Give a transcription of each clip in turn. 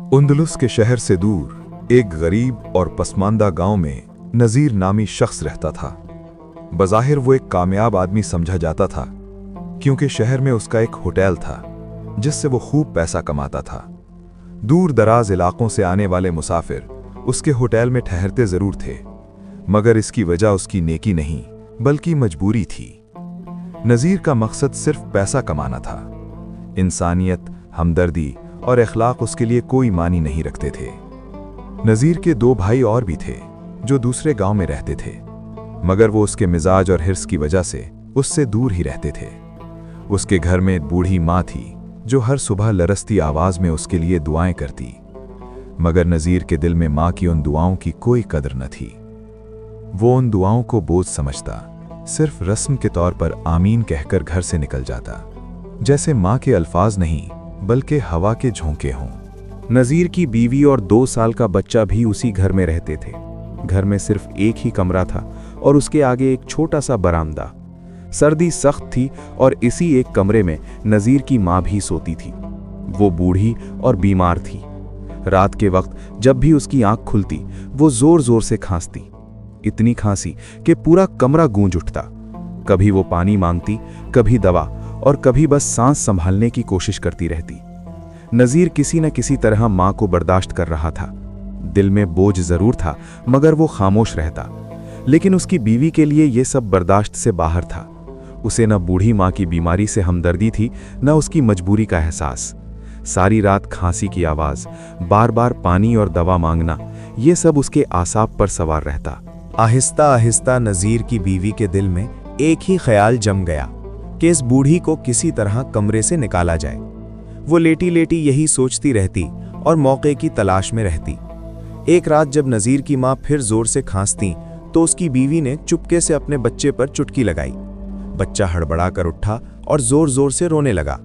उंदलुस के शहर से दूर एक गरीब और पसमानदा गांव में नज़ीर नामी शख्स रहता था। बज़ाहिर वो एक कामयाब आदमी समझा जाता था, क्योंकि शहर में उसका एक होटल था जिससे वो खूब पैसा कमाता था। दूर दराज इलाकों से आने वाले मुसाफिर उसके होटल में ठहरते ज़रूर थे, मगर इसकी वजह उसकी नेकी नहीं बल्कि मजबूरी थी। नज़ीर का मकसद सिर्फ पैसा कमाना था। इंसानियत, हमदर्दी और अखलाक उसके लिए कोई मानी नहीं रखते थे। नज़ीर के 2 भाई और भी थे जो दूसरे गांव में रहते थे, मगर वो उसके मिजाज और हिर्स की वजह से उससे दूर ही रहते थे। उसके घर में एक बूढ़ी माँ थी जो हर सुबह लरसती आवाज में उसके लिए दुआएं करती, मगर नज़ीर के दिल में माँ की उन दुआओं की कोई कदर न थी। वो उन दुआओं को बोझ समझता, सिर्फ रस्म के तौर पर आमीन कहकर घर से निकल जाता, जैसे माँ के अल्फाज नहीं बल्कि हवा के झोंके हों। नज़ीर की बीवी और 2 साल का बच्चा भी उसी घर में रहते थे। घर में सिर्फ एक ही कमरा था और उसके आगे एक छोटा सा बरामदा। सर्दी सख्त थी और इसी एक कमरे में नज़ीर की माँ भी सोती थी। वो बूढ़ी और बीमार थी। रात के वक्त जब भी उसकी आंख खुलती वो जोर जोर से खांसती, इतनी खांसी कि पूरा कमरा गूंज उठता। कभी वो पानी मांगती, कभी दवा, और कभी बस सांस संभालने की कोशिश करती रहती। नज़ीर किसी न किसी तरह माँ को बर्दाश्त कर रहा था। दिल में बोझ जरूर था, मगर वो खामोश रहता। लेकिन उसकी बीवी के लिए ये सब बर्दाश्त से बाहर था। उसे न बूढ़ी माँ की बीमारी से हमदर्दी थी, न उसकी मजबूरी का एहसास। सारी रात खांसी की आवाज़, बार बार पानी और दवा मांगना, ये सब उसके आसाब पर सवार रहता। आहिस्ता आहिस्ता नज़ीर की बीवी के दिल में एक ही ख्याल जम गया कि इस बूढ़ी को किसी तरह कमरे से निकाला जाए। वो लेटी लेटी यही सोचती रहती और मौके की तलाश में रहती। एक रात जब नज़ीर की माँ फिर जोर से खांसती तो उसकी बीवी ने चुपके से अपने बच्चे पर चुटकी लगाई। बच्चा हड़बड़ा कर उठा और जोर जोर से रोने लगा।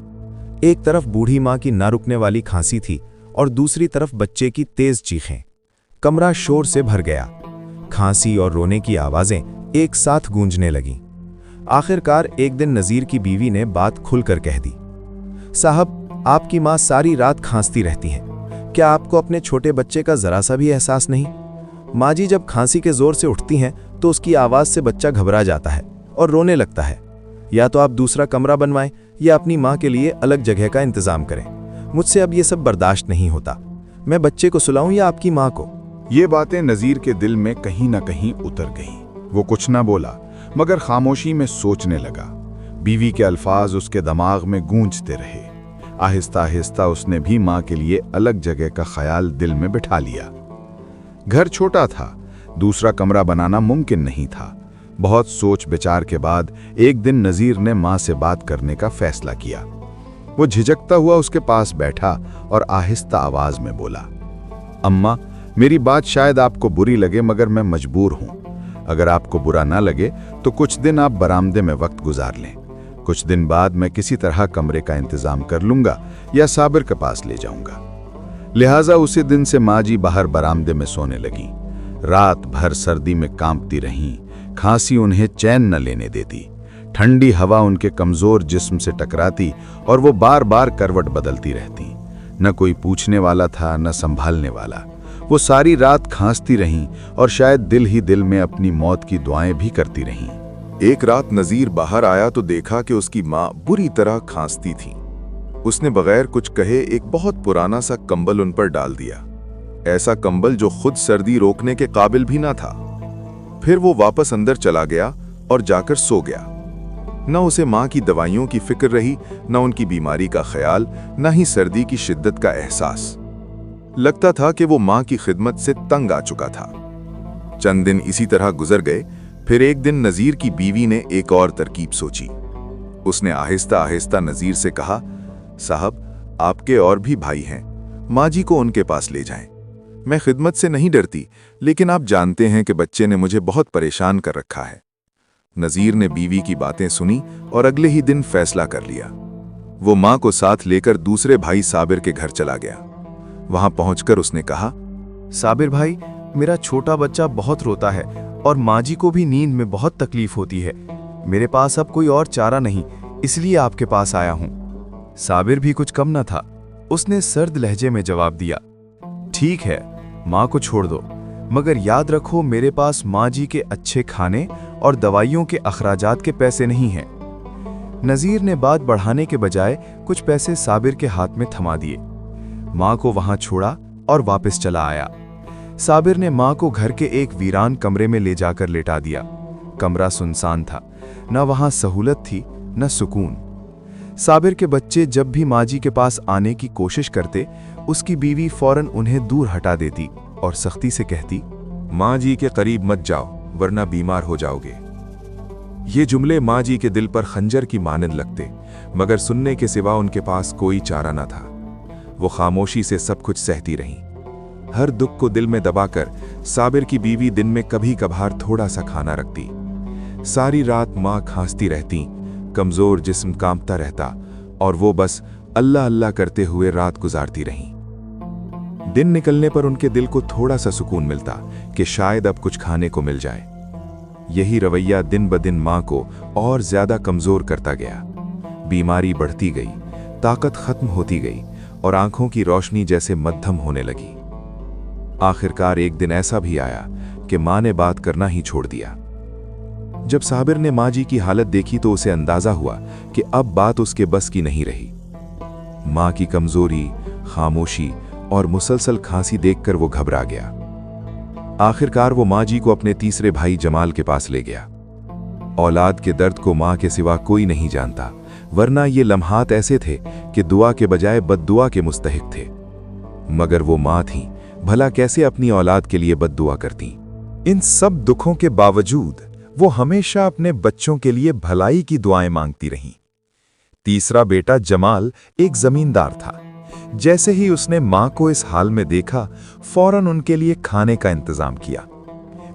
एक तरफ बूढ़ी माँ की ना रुकने वाली खांसी थी और दूसरी तरफ बच्चे की तेज चीखें। कमरा शोर से भर गया। खांसी और रोने की आवाजें एक साथ गूंजने लगीं। आखिरकार एक दिन नज़ीर की बीवी ने बात खुलकर कह दी, साहब, आपकी माँ सारी रात खांसती रहती हैं। क्या आपको अपने छोटे बच्चे का जरा सा भी एहसास नहीं? माँ जी जब खांसी के जोर से उठती हैं तो उसकी आवाज़ से बच्चा घबरा जाता है और रोने लगता है। या तो आप दूसरा कमरा बनवाएं या अपनी माँ के लिए अलग जगह का इंतजाम करें। मुझसे अब ये सब बर्दाश्त नहीं होता। मैं बच्चे को सुलाऊं या आपकी माँ को? ये बातें नज़ीर के दिल में कहीं ना कहीं उतर गईं। वो कुछ ना बोला, मगर खामोशी में सोचने लगा। बीवी के अल्फाज उसके दिमाग में गूंजते रहे। आहिस्ता आहिस्ता उसने भी माँ के लिए अलग जगह का ख्याल दिल में बिठा लिया। घर छोटा था, दूसरा कमरा बनाना मुमकिन नहीं था। बहुत सोच विचार के बाद एक दिन नज़ीर ने माँ से बात करने का फैसला किया। वो झिझकता हुआ उसके पास बैठा और आहिस्ता आवाज में बोला, अम्मा, मेरी बात शायद आपको बुरी लगे, मगर मैं मजबूर हूं। अगर आपको बुरा ना लगे तो कुछ दिन आप बरामदे में वक्त गुजार लें। कुछ दिन बाद मैं किसी तरह कमरे का इंतजाम कर लूंगा या साबिर के पास ले जाऊंगा। लिहाजा उसी दिन से माँ जी बाहर बरामदे में सोने लगी। रात भर सर्दी में कांपती रहीं। खांसी उन्हें चैन न लेने देती। ठंडी हवा उनके कमजोर जिस्म से टकराती और वो बार बार करवट बदलती रहती। न कोई पूछने वाला था, न संभालने वाला। वो सारी रात खांसती रहीं और शायद दिल ही दिल में अपनी मौत की दुआएं भी करती रहीं। एक रात नज़ीर बाहर आया तो देखा कि उसकी माँ बुरी तरह खांसती थी। उसने बगैर कुछ कहे एक बहुत पुराना सा कंबल उन पर डाल दिया, ऐसा कंबल जो खुद सर्दी रोकने के काबिल भी ना था। फिर वो वापस अंदर चला गया और जाकर सो गया। न उसे माँ की दवाइयों की फिक्र रही, न उनकी बीमारी का ख्याल, न ही सर्दी की शिद्दत का एहसास। लगता था कि वो माँ की खिदमत से तंग आ चुका था। चंद दिन इसी तरह गुजर गए। फिर एक दिन नज़ीर की बीवी ने एक और तरकीब सोची। उसने आहिस्ता आहिस्ता नज़ीर से कहा, साहब, आपके और भी भाई हैं, माँ जी को उनके पास ले जाएं। मैं खिदमत से नहीं डरती, लेकिन आप जानते हैं कि बच्चे ने मुझे बहुत परेशान कर रखा है। नज़ीर ने बीवी की बातें सुनी और अगले ही दिन फैसला कर लिया। वो माँ को साथ लेकर दूसरे भाई साबिर के घर चला गया। वहां पहुंचकर उसने कहा, साबिर भाई, मेरा छोटा बच्चा बहुत रोता है और माँ जी को भी नींद में बहुत तकलीफ होती है। मेरे पास अब कोई और चारा नहीं, इसलिए आपके पास आया हूँ। साबिर भी कुछ कम न था। उसने सर्द लहजे में जवाब दिया, ठीक है, माँ को छोड़ दो, मगर याद रखो मेरे पास माँ जी के अच्छे खाने और दवाइयों के अखराजात के पैसे नहीं हैं। नज़ीर ने बात बढ़ाने के बजाय कुछ पैसे साबिर के हाथ में थमा दिए। माँ को वहां छोड़ा और वापस चला आया। साबिर ने माँ को घर के एक वीरान कमरे में ले जाकर लेटा दिया। कमरा सुनसान था, न वहां सहूलत थी न सुकून। साबिर के बच्चे जब भी माँ जी के पास आने की कोशिश करते, उसकी बीवी फौरन उन्हें दूर हटा देती और सख्ती से कहती, माँ जी के करीब मत जाओ वरना बीमार हो जाओगे। ये जुमले माँ जी के दिल पर खंजर की मानंद लगते, मगर सुनने के सिवा उनके पास कोई चारा न था। वो खामोशी से सब कुछ सहती रहीं। हर दुख को दिल में दबाकर साबिर की बीवी दिन में कभी कभार थोड़ा सा खाना रखती। सारी रात माँ खांसती रहती, कमजोर जिस्म कांपता रहता और वो बस अल्लाह अल्लाह करते हुए रात गुजारती रहीं। दिन निकलने पर उनके दिल को थोड़ा सा सुकून मिलता कि शायद अब कुछ खाने को मिल जाए। यही रवैया दिन ब दिन माँ को और ज्यादा कमजोर करता गया। बीमारी बढ़ती गई, ताकत खत्म होती गई और आंखों की रोशनी जैसे मध्यम होने लगी। आखिरकार एक दिन ऐसा भी आया कि माँ ने बात करना ही छोड़ दिया। जब साबिर ने माँ जी की हालत देखी तो उसे अंदाजा हुआ कि अब बात उसके बस की नहीं रही। माँ की कमजोरी, खामोशी और मुसलसल खांसी देखकर वो घबरा गया। आखिरकार वो माँ जी को अपने तीसरे भाई जमाल के पास ले गया। औलाद के दर्द को माँ के सिवा कोई नहीं जानता, वरना ये लम्हात ऐसे थे कि दुआ के बजाय बद्दुआ के मुस्तहिक थे। मगर वो माँ थीं, भला कैसे अपनी औलाद के लिए बद्दुआ करती। इन सब दुखों के बावजूद वो हमेशा अपने बच्चों के लिए भलाई की दुआएं मांगती रहीं। तीसरा बेटा जमाल एक जमींदार था। जैसे ही उसने माँ को इस हाल में देखा, फौरन उनके लिए खाने का इंतजाम किया।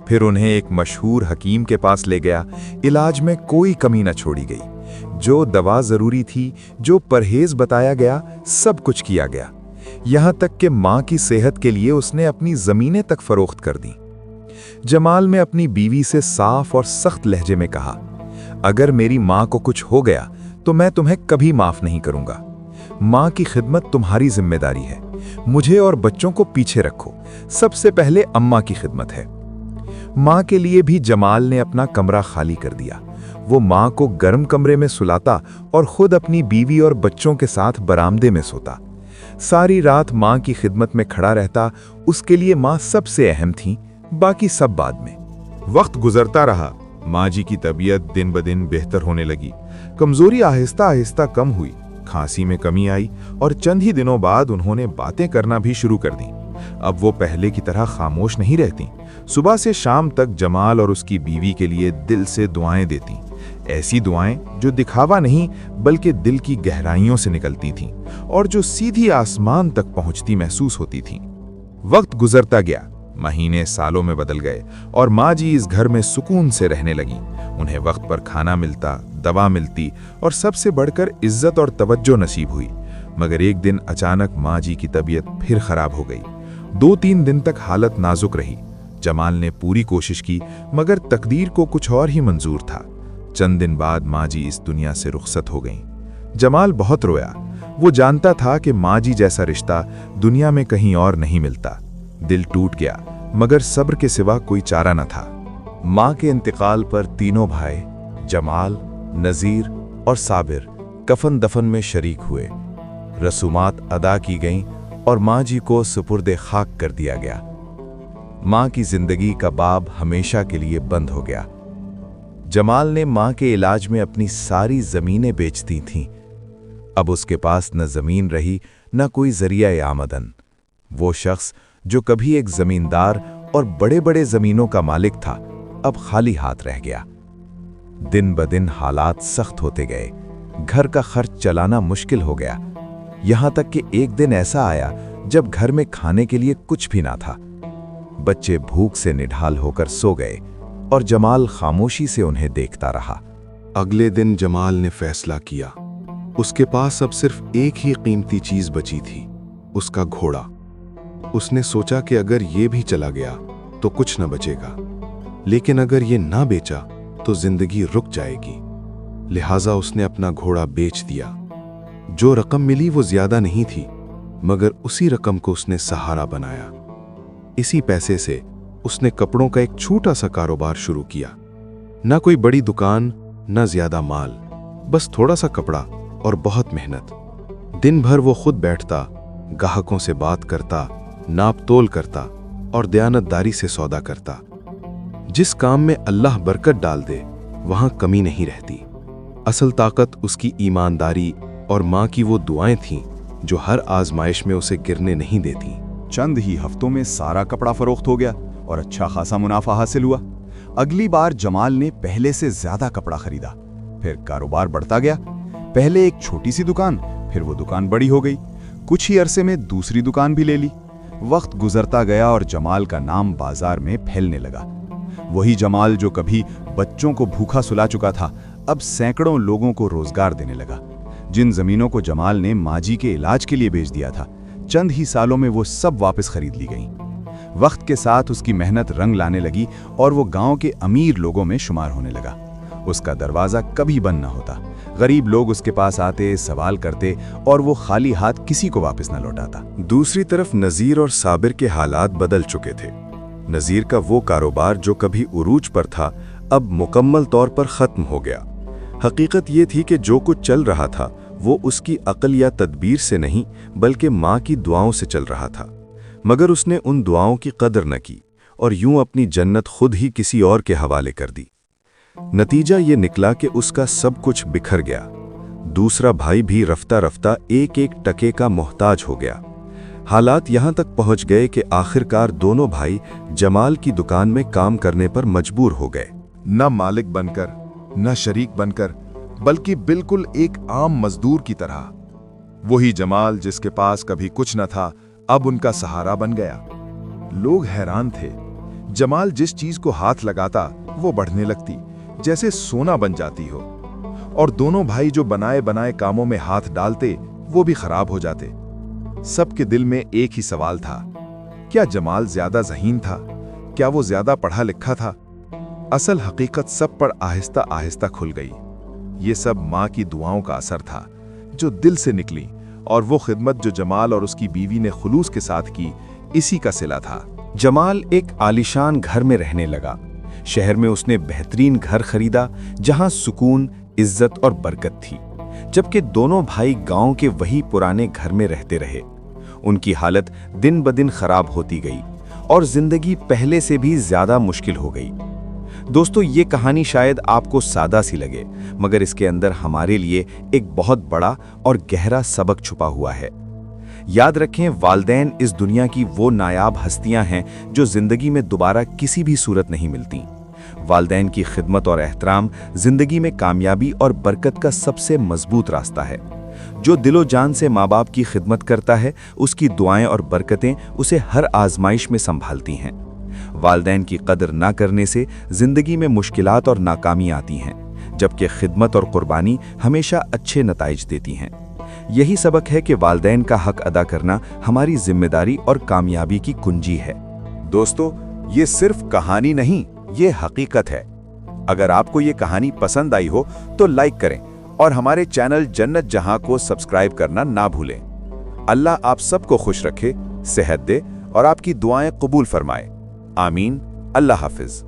फिर उन्हें एक मशहूर हकीम के पास ले गया। इलाज में कोई कमी न छोड़ी गई। जो दवा जरूरी थी, जो परहेज बताया गया, सब कुछ किया गया। यहां तक कि माँ की सेहत के लिए उसने अपनी जमीनें तक फरोख्त कर दी। जमाल ने अपनी बीवी से साफ और सख्त लहजे में कहा, अगर मेरी माँ को कुछ हो गया तो मैं तुम्हें कभी माफ नहीं करूंगा। माँ की खिदमत तुम्हारी जिम्मेदारी है। मुझे और बच्चों को पीछे रखो, सबसे पहले अम्मा की खिदमत है। माँ के लिए भी जमाल ने अपना कमरा खाली कर दिया। वो माँ को गर्म कमरे में सुलाता और खुद अपनी बीवी और बच्चों के साथ बरामदे में सोता। सारी रात माँ की खिदमत में खड़ा रहता। उसके लिए माँ सबसे अहम थी, बाकी सब बाद में। वक्त गुजरता रहा। माँ जी की तबीयत दिन ब दिन बेहतर होने लगी। कमजोरी आहिस्ता आहिस्ता कम हुई, खांसी में कमी आई और चंद ही दिनों बाद उन्होंने बातें करना भी शुरू कर दी। अब वो पहले की तरह खामोश नहीं रहती। सुबह से शाम तक जमाल और उसकी बीवी के लिए दिल से दुआएं देती। ऐसी दुआएं जो दिखावा नहीं बल्कि दिल की गहराइयों से निकलती थीं और जो सीधी आसमान तक पहुंचती महसूस होती थीं। वक्त गुजरता गया, महीने सालों में बदल गए और माँ जी इस घर में सुकून से रहने लगी। उन्हें वक्त पर खाना मिलता, दवा मिलती और सबसे बढ़कर इज्जत और तवज्जो नसीब हुई। मगर एक दिन अचानक माँ जी की तबीयत फिर खराब हो गई। 2-3 दिन तक हालत नाजुक रही। जमाल ने पूरी कोशिश की, मगर तकदीर को कुछ और ही मंजूर था। चंद दिन बाद माँ जी इस दुनिया से रुखसत हो गईं। जमाल बहुत रोया। वो जानता था कि माँ जी जैसा रिश्ता दुनिया में कहीं और नहीं मिलता। दिल टूट गया, मगर सब्र के सिवा कोई चारा न था। माँ के इंतकाल पर तीनों भाई जमाल, नज़ीर और साबिर कफन दफन में शरीक हुए। रसूमात अदा की गईं और माँ जी को सुपुर्दे खाक कर दिया गया। माँ की जिंदगी का बाब हमेशा के लिए बंद हो गया। जमाल ने माँ के इलाज में अपनी सारी जमीनें बेच दी थीं। अब उसके पास न जमीन रही न कोई जरिया आमदन। वो शख्स जो कभी एक जमींदार और बड़े बड़े जमीनों का मालिक था, अब खाली हाथ रह गया। दिन ब दिन हालात सख्त होते गए। घर का खर्च चलाना मुश्किल हो गया। यहां तक कि एक दिन ऐसा आया जब घर में खाने के लिए कुछ भी ना था। बच्चे भूख से निढाल होकर सो गए और जमाल खामोशी से उन्हें देखता रहा। अगले दिन जमाल ने फैसला किया। उसके पास अब सिर्फ एक ही कीमती चीज बची थी, उसका घोड़ा। उसने सोचा कि अगर ये भी चला गया तो कुछ न बचेगा, लेकिन अगर ये ना बेचा तो जिंदगी रुक जाएगी। लिहाजा उसने अपना घोड़ा बेच दिया। जो रकम मिली वो ज्यादा नहीं थी, मगर उसी रकम को उसने सहारा बनाया। इसी पैसे से उसने कपड़ों का एक छोटा सा कारोबार शुरू किया। ना कोई बड़ी दुकान, ना ज्यादा माल, बस थोड़ा सा कपड़ा और बहुत मेहनत। दिन भर वो खुद बैठता, ग्राहकों से बात करता, नाप तोल करता और दयानतदारी से सौदा करता। जिस काम में अल्लाह बरकत डाल दे वहां कमी नहीं रहती। असल ताकत उसकी ईमानदारी और माँ की वो दुआएं थीं जो हर आजमाइश में उसे गिरने नहीं देती। चंद ही हफ्तों में सारा कपड़ा फरोख्त हो गया और अच्छा खासा मुनाफा हासिल हुआ। अगली बार जमाल ने पहले से ज्यादा कपड़ा खरीदा। फिर कारोबार बढ़ता गया। पहले एक छोटी सी दुकान, फिर वो दुकान बड़ी हो गई। कुछ ही अरसे में दूसरी दुकान भी ले ली। वक्त गुजरता गया और जमाल का नाम बाजार में फैलने लगा। वही जमाल जो कभी बच्चों को भूखा सुला चुका था, अब सैकड़ों लोगों को रोजगार देने लगा। जिन जमीनों को जमाल ने माजी के इलाज के लिए बेच दिया था, चंद ही सालों में वो सब वापस खरीद ली गईं। वक्त के साथ उसकी मेहनत रंग लाने लगी और वो गांव के अमीर लोगों में शुमार होने लगा। उसका दरवाजा कभी बंद न होता। गरीब लोग उसके पास आते, सवाल करते और वो खाली हाथ किसी को वापस न लौटाता। दूसरी तरफ नजीर और साबिर के हालात बदल चुके थे। नजीर का वो कारोबार जो कभी उरूज पर था, अब मुकम्मल तौर पर खत्म हो गया। हकीकत ये थी कि जो कुछ चल रहा था वो उसकी अक्ल या तदबीर से नहीं, बल्कि माँ की दुआओं से चल रहा था। मगर उसने उन दुआओं की कदर न की और यूं अपनी जन्नत खुद ही किसी और के हवाले कर दी। नतीजा ये निकला कि उसका सब कुछ बिखर गया। दूसरा भाई भी रफ्ता रफ्ता एक एक टके का मोहताज हो गया। हालात यहां तक पहुंच गए कि आखिरकार दोनों भाई जमाल की दुकान में काम करने पर मजबूर हो गए। न मालिक बनकर, न शरीक बनकर, बल्कि बिल्कुल एक आम मजदूर की तरह। वही जमाल जिसके पास कभी कुछ न था, अब उनका सहारा बन गया। लोग हैरान थे। जमाल जिस चीज को हाथ लगाता वो बढ़ने लगती, जैसे सोना बन जाती हो। और दोनों भाई जो बनाए बनाए कामों में हाथ डालते वो भी खराब हो जाते। सबके दिल में एक ही सवाल था, क्या जमाल ज्यादा ज़हीन था? क्या वो ज्यादा पढ़ा लिखा था? असल हकीकत सब पर आहिस्ता आहिस्ता खुल गई। ये सब माँ की दुआओं का असर था जो दिल से निकली, और वो खिदमत जो जमाल और उसकी बीवी ने खुलूस के साथ की, इसी का सिला था। जमाल एक आलीशान घर में रहने लगा। शहर में उसने बेहतरीन घर खरीदा जहां सुकून, इज्जत और बरकत थी, जबकि दोनों भाई गांव के वही पुराने घर में रहते रहे। उनकी हालत दिन ब दिन खराब होती गई और जिंदगी पहले से भी ज्यादा मुश्किल हो गई। दोस्तों, ये कहानी शायद आपको सादा सी लगे, मगर इसके अंदर हमारे लिए एक बहुत बड़ा और गहरा सबक छुपा हुआ है। याद रखें, वालिदैन इस दुनिया की वो नायाब हस्तियां हैं जो जिंदगी में दोबारा किसी भी सूरत नहीं मिलती। वालिदैन की खिदमत और एहतराम जिंदगी में कामयाबी और बरकत का सबसे मजबूत रास्ता है। जो दिलो जान से माँ बाप की खिदमत करता है, उसकी दुआएं और बरकतें उसे हर आजमाइश में संभालती हैं। वालिदैन की कदर ना करने से जिंदगी में मुश्किलात और नाकामी आती हैं, जबकि खिदमत और कुर्बानी हमेशा अच्छे नताइज देती हैं। यही सबक है कि वालिदैन का हक अदा करना हमारी जिम्मेदारी और कामयाबी की कुंजी है। दोस्तों, ये सिर्फ कहानी नहीं, ये हकीकत है। अगर आपको ये कहानी पसंद आई हो तो लाइक करें और हमारे चैनल जन्नत जहां को सब्सक्राइब करना ना भूलें। अल्लाह आप सबको खुश रखे, सेहत दे और आपकी दुआएं कबूल फरमाए। आमीन। अल्लाह हाफिज।